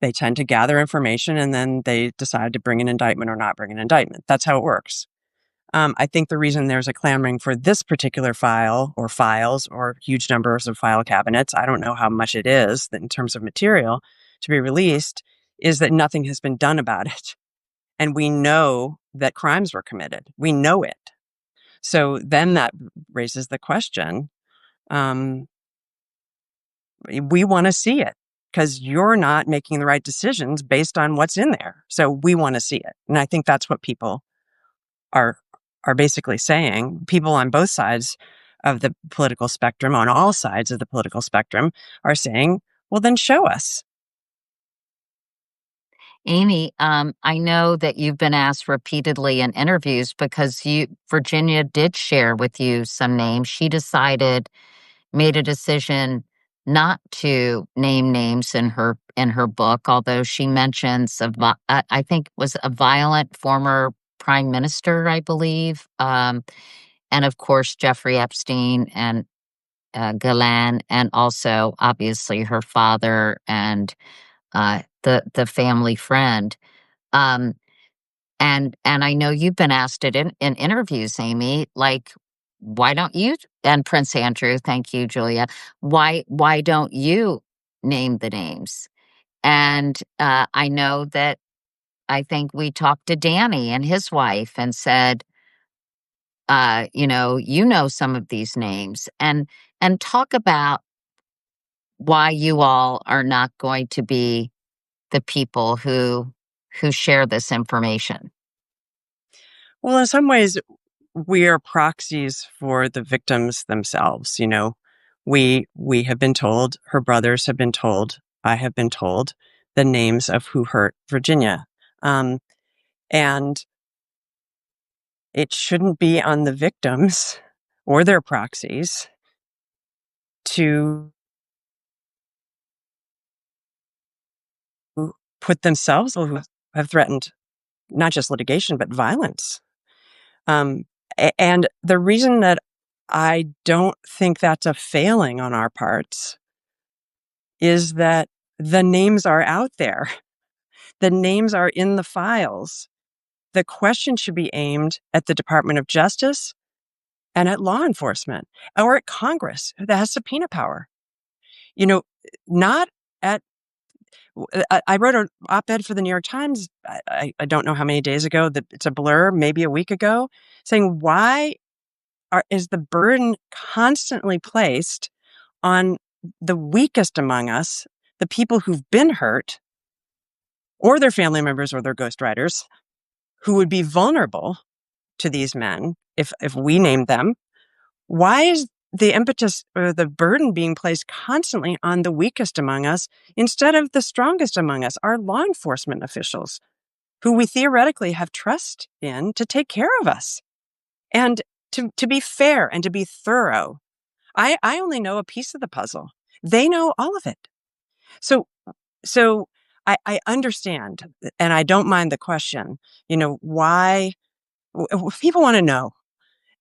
They tend to gather information and then they decide to bring an indictment or not bring an indictment. That's how it works. I think the reason there's a clamoring for this particular file or files or huge numbers of file cabinets, I don't know how much it is in terms of material to be released, is that nothing has been done about it. And we know that crimes were committed. We know it. So then that raises the question, um, we want to see it because you're not making the right decisions based on what's in there. So we want to see it. And I think that's what people are are basically saying. People on both sides of the political spectrum, on all sides of the political spectrum, are saying, well, then show us. Amy, I know that you've been asked repeatedly in interviews because Virginia did share with you some names. She made a decision not to name names in her book, although she mentions I think it was a violent former prime minister, I believe, and of course Jeffrey Epstein and Galan, and also obviously her father and the family friend. Um, and I know you've been asked it in interviews, Amy, like, why don't you, and Prince Andrew, thank you, Julia. Why don't you name the names? And I know that I think we talked to Danny and his wife and said, you know some of these names, and talk about why you all are not going to be the people who share this information. Well, in some ways, we are proxies for the victims themselves. We have been told, her brothers have been told, I have been told the names of who hurt Virginia. And it shouldn't be on the victims or their proxies to put themselves, who have threatened not just litigation, but violence. And the reason that I don't think that's a failing on our parts is that the names are out there. The names are in the files. The question should be aimed at the Department of Justice and at law enforcement or at Congress that has subpoena power. Not at I wrote an op-ed for the New York Times. I don't know how many days ago, that it's a blur, maybe a week ago, saying why is the burden constantly placed on the weakest among us, the people who've been hurt, or their family members or their ghostwriters, who would be vulnerable to these men if we named them? Why is the impetus or the burden being placed constantly on the weakest among us instead of the strongest among us, our law enforcement officials, who we theoretically have trust in to take care of us? And to be fair and to be thorough, I only know a piece of the puzzle. They know all of it. So so I understand, and I don't mind the question, why people want to know.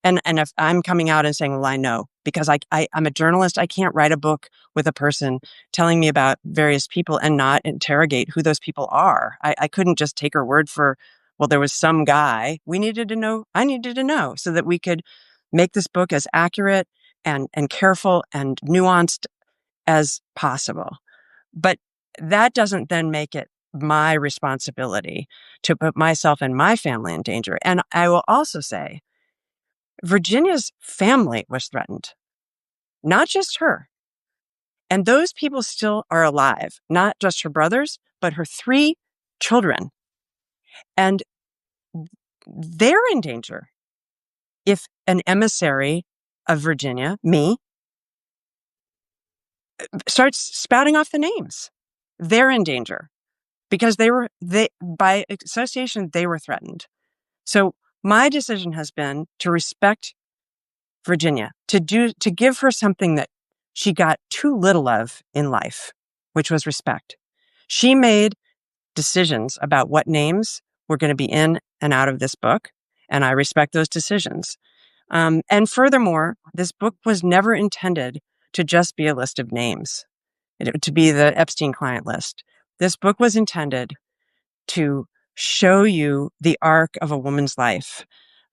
And if I'm coming out and saying, well, I know, because I'm a journalist, I can't write a book with a person telling me about various people and not interrogate who those people are. I couldn't just take her word for, well, there was some guy. We needed to know. I needed to know so that we could make this book as accurate and careful and nuanced as possible. But that doesn't then make it my responsibility to put myself and my family in danger. And I will also say, Virginia's family was threatened, not just her. And those people still are alive, not just her brothers, but her 3 children. And they're in danger if an emissary of Virginia, me, starts spouting off the names. They're in danger because they by association, they were threatened. So my decision has been to respect Virginia, to give her something that she got too little of in life, which was respect. She made decisions about what names were going to be in and out of this book, and I respect those decisions. And furthermore, this book was never intended to just be a list of names, to be the Epstein client list. This book was intended to show you the arc of a woman's life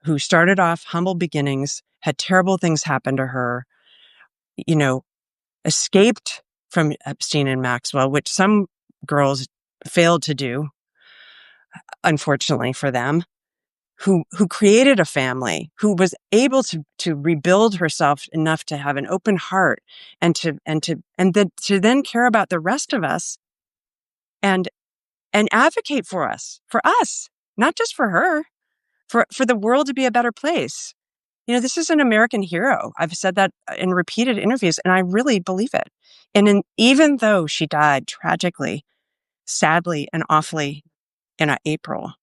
who started off humble beginnings, had terrible things happen to her, escaped from Epstein and Maxwell, which some girls failed to do, unfortunately for them, who created a family, who was able to rebuild herself enough to have an open heart to then care about the rest of us and advocate for us, not just for her, for the world to be a better place. This is an American hero. I've said that in repeated interviews, and I really believe it. And even though she died tragically, sadly, and awfully in April,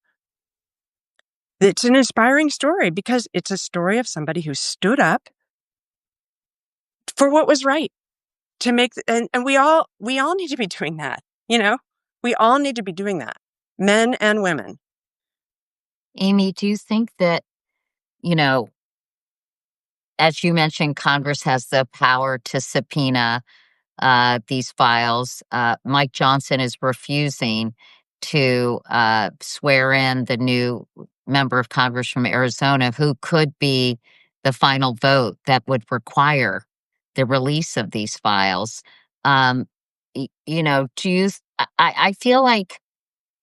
it's an inspiring story because it's a story of somebody who stood up for what was right to make, and we all need to be doing that. We all need to be doing that, men and women. Amy, do you think that, you know, as you mentioned, Congress has the power to subpoena these files? Mike Johnson is refusing to swear in the new member of Congress from Arizona, who could be the final vote that would require the release of these files. Do you? I feel like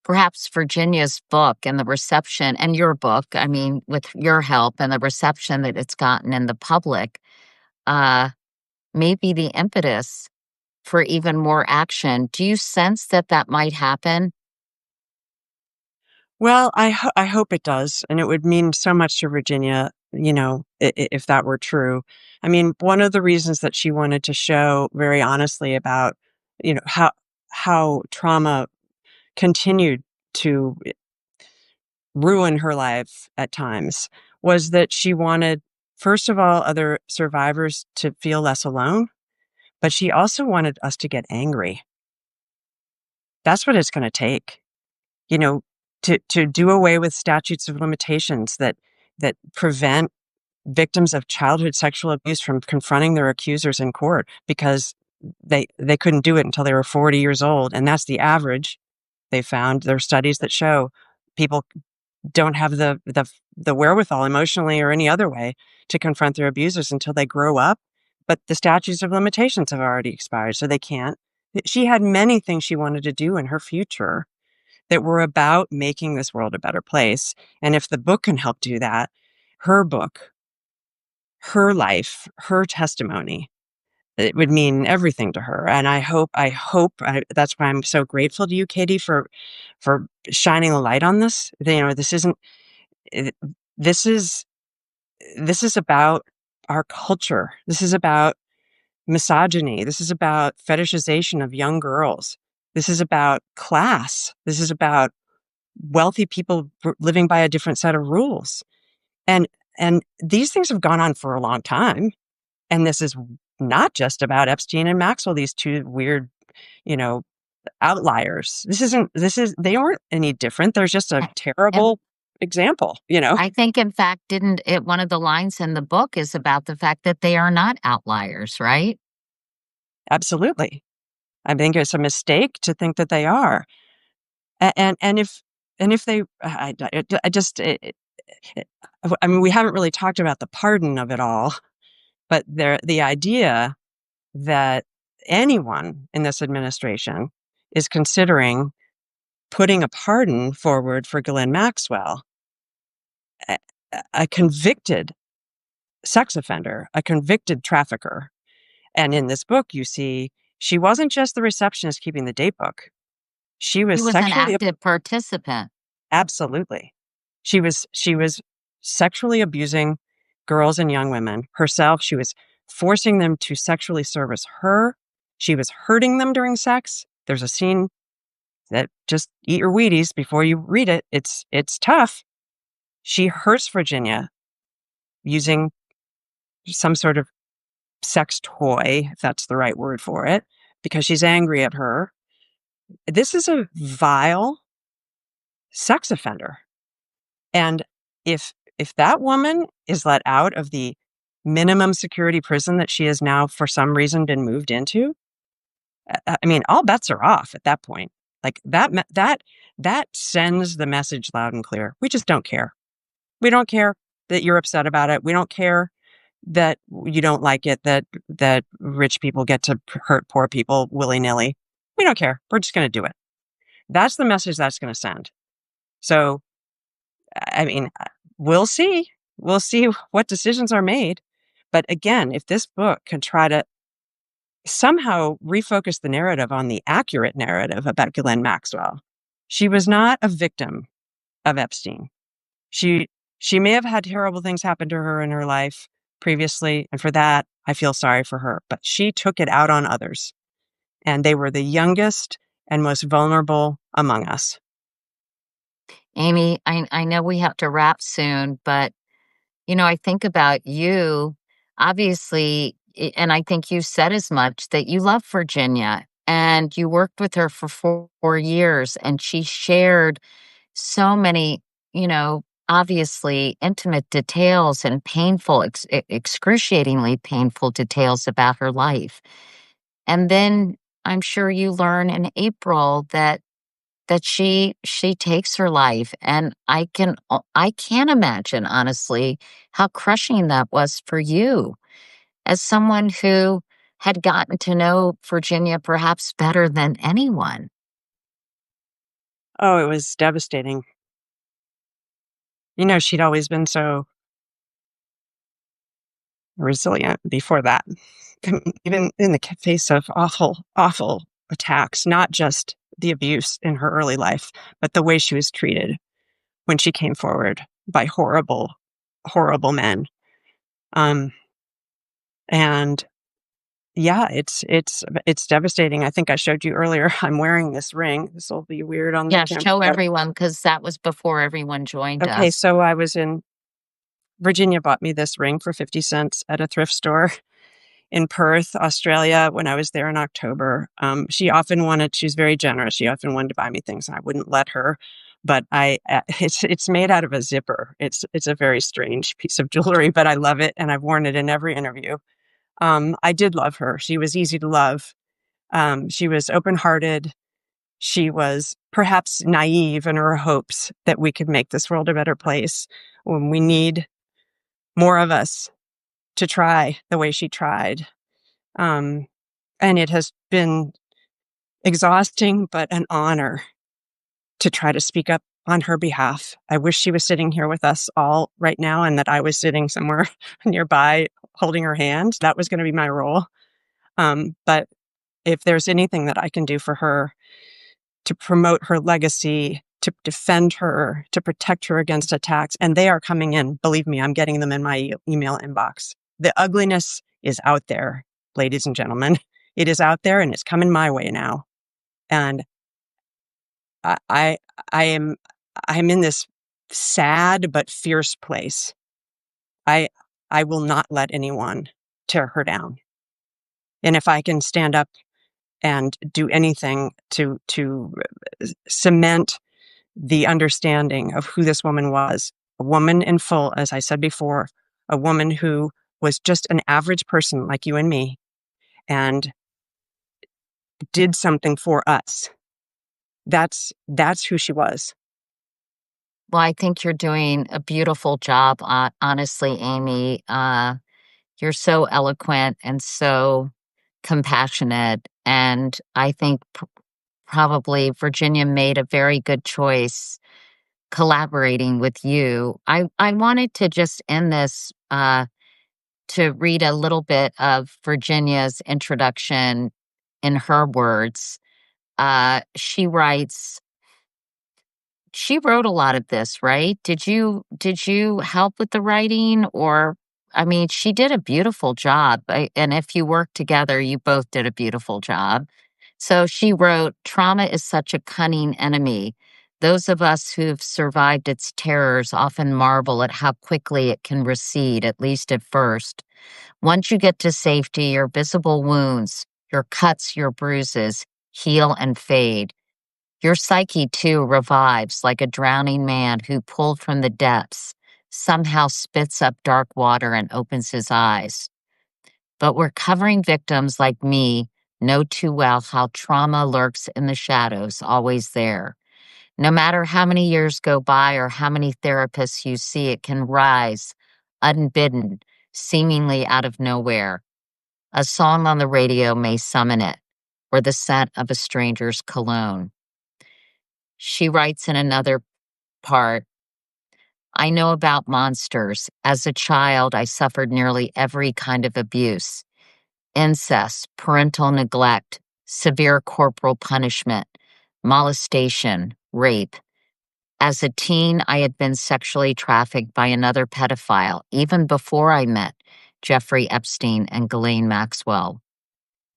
perhaps Virginia's book and the reception, and your book, I mean, with your help and the reception that it's gotten in the public, uh, may be the impetus for even more action. Do you sense that that might happen? Well, I hope it does, and it would mean so much to Virginia, if that were true. I mean, one of the reasons that she wanted to show very honestly about, how trauma continued to ruin her life at times was that she wanted, first of all, other survivors to feel less alone, but she also wanted us to get angry. That's what it's going to take. you know, to do away with statutes of limitations that prevent victims of childhood sexual abuse from confronting their accusers in court because they couldn't do it until they were 40 years old, and that's the average. They found there are studies that show people don't have the wherewithal emotionally or any other way to confront their abusers until they grow up, but the statutes of limitations have already expired, so they can't. She had many things she wanted to do in her future that were about making this world a better place. And if the book can help do that, her book, her life, her testimony, it would mean everything to her. And that's why I'm so grateful to you, Katie, for shining a light on this. This isn't, this is, this is about our culture. This is about misogyny. This is about fetishization of young girls. This is about class. This is about wealthy people living by a different set of rules. And these things have gone on for a long time. And this is not just about Epstein and Maxwell, these two weird, you know, outliers. They weren't any different. There's just a And terrible example. I think, in fact, didn't it, one of the lines in the book is about the fact that they are not outliers, right? Absolutely. I think it's a mistake to think that they are. And if they, I just, I mean, we haven't really talked about the pardon of it all, but the idea that anyone in this administration is considering putting a pardon forward for Ghislaine Maxwell, a, a convicted sex offender, a convicted trafficker. And in this book, you see she wasn't just the receptionist keeping the date book. She He was was an sexually, active participant. absolutely. She was sexually abusing girls and young women herself. She was forcing them to sexually service her. She was hurting them during sex. There's a scene that, just eat your Wheaties before you read it. It's tough. She hurts Virginia using some sort of sex toy, if that's the right word for it, because she's angry at her. This is a vile sex offender. And if that woman is let out of the minimum security prison that she has now for some reason been moved into, I mean, all bets are off at that point. Like that sends the message loud and clear. We just don't care. We don't care that you're upset about it. We don't care that you don't like it, that rich people get to hurt poor people willy-nilly. We don't care. We're just going to do it. That's the message that's going to send. So, I mean, we'll see. We'll see what decisions are made. But again, if this book can try to somehow refocus the narrative on the accurate narrative about Ghislaine Maxwell, she was not a victim of Epstein. She she may have had terrible things happen to her in her life previously, and for that, I feel sorry for her. But she took it out on others, and they were the youngest and most vulnerable among us. Amy, I know we have to wrap soon, but I think about you, obviously, and I think you said as much that you love Virginia and you worked with her for 4 years and she shared so many, obviously intimate details and painful, excruciatingly painful details about her life. And then I'm sure you learn in April that she takes her life, and I can't imagine, honestly, how crushing that was for you as someone who had gotten to know Virginia perhaps better than anyone. Oh, it was devastating. She'd always been so resilient before that. Even in the face of awful, awful attacks, not just the abuse in her early life, but the way she was treated when she came forward by horrible, horrible men. Um, and yeah, it's devastating. I think I showed you earlier. I'm wearing this ring. This will be weird on the Yeah, camera. show everyone because that was before everyone joined Okay, us. so I was in Virginia, bought me this ring for 50 cents at a thrift store in Perth, Australia, when I was there in October. She's very generous. She often wanted to buy me things and I wouldn't let her. But it's made out of a zipper. It's a very strange piece of jewelry, but I love it. And I've worn it in every interview. I did love her. She was easy to love. She was open-hearted. She was perhaps naive in her hopes that we could make this world a better place. When we need more of us to try the way she tried. Um, and it has been exhausting, but an honor to try to speak up on her behalf. I wish she was sitting here with us all right now and that I was sitting somewhere nearby holding her hand. That was going to be my role. But if there's anything that I can do for her to promote her legacy, to defend her, to protect her against attacks, and they are coming in, believe me, I'm getting them in my email inbox. The ugliness is out there, ladies and gentlemen. It is out there and it's coming my way now. And I, I, I'm in this sad but fierce place. I, I will not let anyone tear her down. And if I can stand up and do anything to cement the understanding of who this woman was, a woman in full, as I said before, a woman who was just an average person like you and me and did something for us. That's who she was. Well, I think you're doing a beautiful job, honestly, Amy. You're so eloquent and so compassionate, and I think probably Virginia made a very good choice collaborating with you. I wanted to just end this to read a little bit of Virginia's introduction in her words. She writes, she wrote a lot of this, right? Did you help with the writing? Or I mean, she did a beautiful job. And if you work together, you both did a beautiful job. So she wrote, trauma is such a cunning enemy. Those of us who've survived its terrors often marvel at how quickly it can recede, at least at first. Once you get to safety, your visible wounds, your cuts, your bruises heal and fade. Your psyche, too, revives like a drowning man who, pulled from the depths, somehow spits up dark water and opens his eyes. But recovering victims like me know too well how trauma lurks in the shadows, always there. No matter how many years go by or how many therapists you see, it can rise, unbidden, seemingly out of nowhere. A song on the radio may summon it, or the scent of a stranger's cologne. She writes in another part, I know about monsters. As a child, I suffered nearly every kind of abuse: incest, parental neglect, severe corporal punishment, molestation, rape. As a teen, I had been sexually trafficked by another pedophile, even before I met Jeffrey Epstein and Ghislaine Maxwell.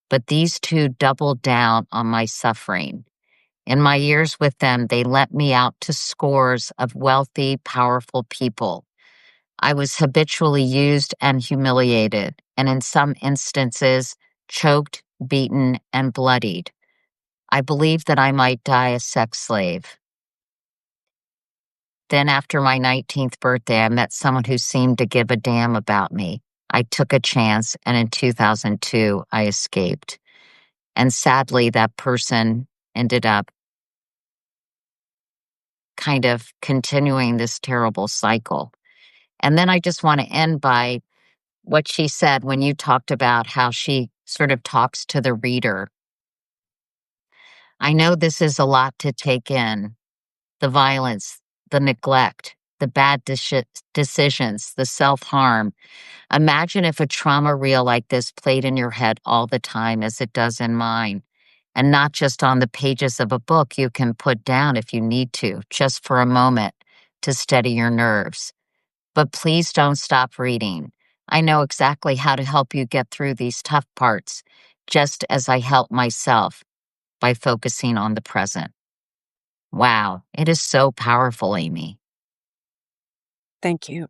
But these two doubled down on my suffering. In my years with them, they let me out to scores of wealthy, powerful people. I was habitually used and humiliated, and in some instances, choked, beaten, and bloodied. I believed that I might die a sex slave. Then, after my 19th birthday, I met someone who seemed to give a damn about me. I took a chance, and in 2002, I escaped. And sadly, that person ended up kind of continuing this terrible cycle. And then I just want to end by what she said when you talked about how she sort of talks to the reader. I know this is a lot to take in: the violence, the neglect, the bad decisions, the self harm. Imagine if a trauma reel like this played in your head all the time, as it does in mine, and not just on the pages of a book you can put down if you need to, just for a moment to steady your nerves. But please don't stop reading. I know exactly how to help you get through these tough parts, just as I help myself by focusing on the present. Wow, it is so powerful, Amy. Thank you.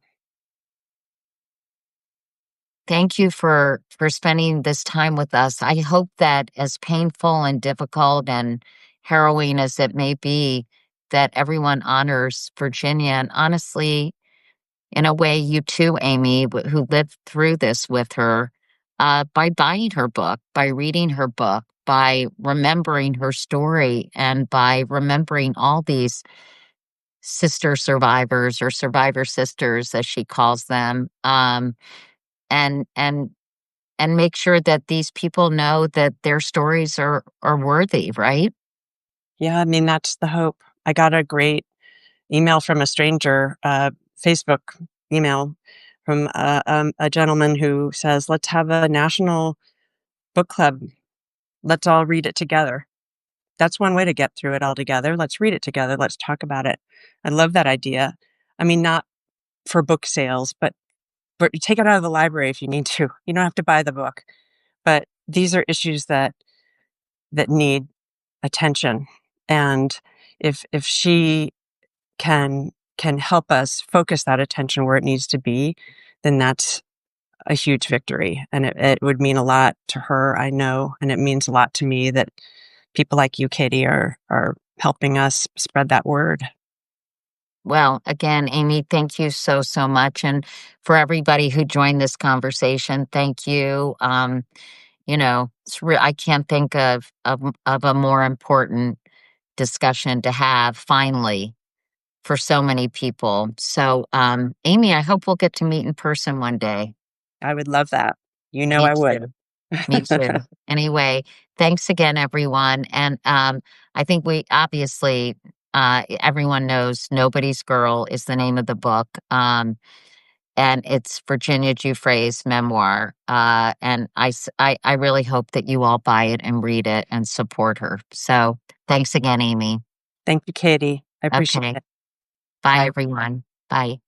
Thank you for spending this time with us. I hope that, as painful and difficult and harrowing as it may be, that everyone honors Virginia, and honestly, in a way, you too, Amy, who lived through this with her, by buying her book, by reading her book, by remembering her story, and by remembering all these sister survivors, or survivor sisters, as she calls them, and and and make sure that these people know that their stories are worthy, right? Yeah, I mean, that's the hope. I got a great email from a stranger, Facebook email from a gentleman who says, let's have a national book club. Let's all read it together. That's one way to get through it all together. Let's read it together. Let's talk about it. I love that idea. I mean, not for book sales, but you take it out of the library if you need to. You don't have to buy the book. But these are issues that need attention. And if she can help us focus that attention where it needs to be, then that's a huge victory. And it would mean a lot to her, I know, and it means a lot to me that people like you, Katie, are helping us spread that word. Well, again, Amy, thank you so, so much. And for everybody who joined this conversation, thank you. I can't think of a more important discussion to have finally for so many people. So, Amy, I hope we'll get to meet in person one day. I would love that. You know Me I would. too. Me too. Anyway, thanks again, everyone. And I think we obviously, everyone knows Nobody's Girl is the name of the book. And it's Virginia Giuffre's memoir. And I really hope that you all buy it and read it and support her. So thanks again, Amy. Thank you, Katie. I appreciate Okay. it. Bye, Bye. everyone. Bye.